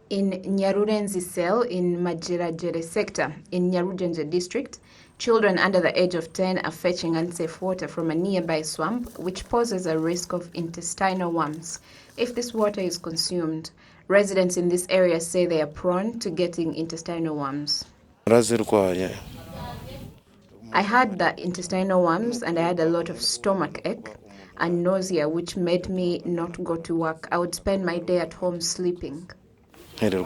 In Nyarurenzi cell in Majerajere sector in Nyarurenzi district, children under the age of 10 are fetching unsafe water from a nearby swamp, which poses a risk of intestinal worms. If this water is consumed, residents in this area say they are prone to getting intestinal worms. I had the intestinal worms and I had a lot of stomach ache and nausea, which made me not go to work. I would spend my day at home sleeping. If a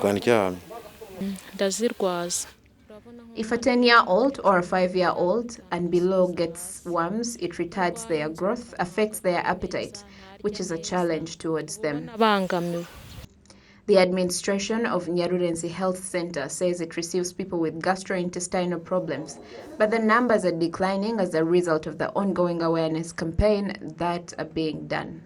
10-year-old or a 5-year-old and below gets worms, it retards their growth, affects their appetite, which is a challenge towards them. The administration of Nyarurenzi Health Center says it receives people with gastrointestinal problems, but the numbers are declining as a result of the ongoing awareness campaign that are being done.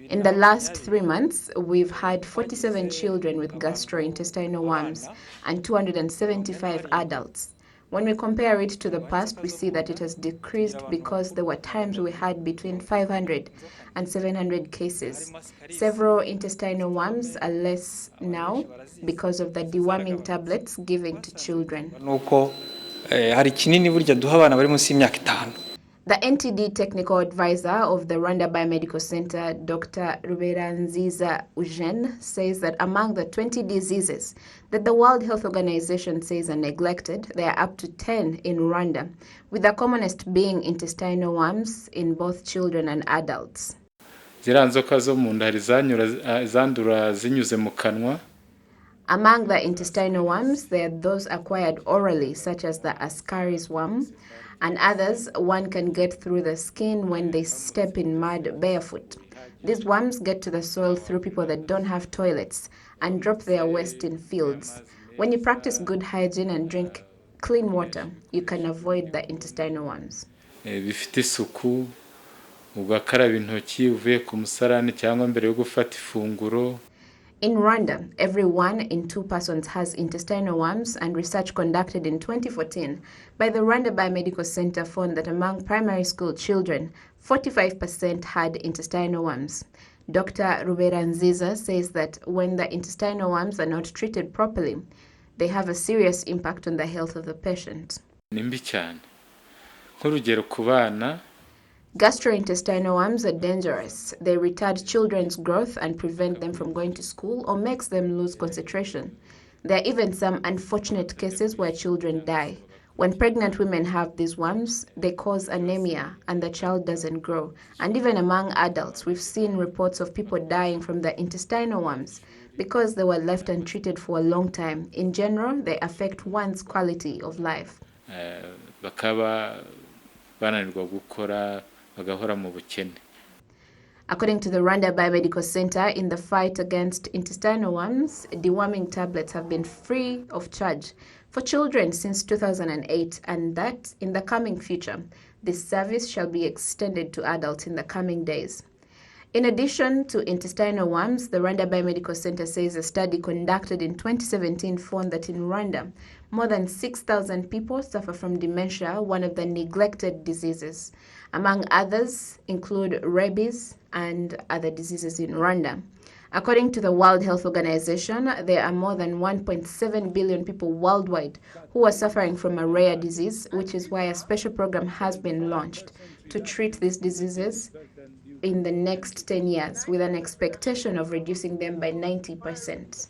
In the last 3 months, we've had 47 children with gastrointestinal worms and 275 adults. When we compare it to the past, we see that it has decreased because there were times we had between 500 and 700 cases. Several intestinal worms are less now because of the deworming tablets given to children. The NTD technical advisor of the Rwanda Biomedical Center, Dr. Rwanda says that among the 20 diseases that the World Health Organization says are neglected, there are up to 10 in Rwanda, with the commonest being intestinal worms in both children and adults. Among the intestinal worms, there are those acquired orally, such as the Ascaris worm, and others one can get through the skin when they step in mud barefoot. These worms get to the soil through people that don't have toilets and drop their waste in fields. When you practice good hygiene and drink clean water, you can avoid the intestinal worms. In Rwanda, every 1 in 2 persons has intestinal worms, and research conducted in 2014 by the Rwanda Biomedical Center found that among primary school children, 45% had intestinal worms. Dr. Rwanda says that when the intestinal worms are not treated properly, they have a serious impact on the health of the patient. Gastrointestinal worms are dangerous. They retard children's growth and prevent them from going to school or makes them lose concentration. There are even some unfortunate cases where children die. When pregnant women have these worms, they cause anemia and the child doesn't grow. And even among adults, we've seen reports of people dying from the intestinal worms because they were left untreated for a long time. In general, they affect one's quality of life. According to the Rwanda Biomedical Center, in the fight against intestinal worms, deworming tablets have been free of charge for children since 2008, and that in the coming future, this service shall be extended to adults in the coming days. In addition to intestinal worms, the Rwanda Biomedical Center says a study conducted in 2017 found that in Rwanda, more than 6,000 people suffer from dementia, one of the neglected diseases. Among others include rabies and other diseases in Rwanda. According to the World Health Organization, there are more than 1.7 billion people worldwide who are suffering from a rare disease, which is why a special program has been launched to treat these diseases in the next 10 years with an expectation of reducing them by 90%.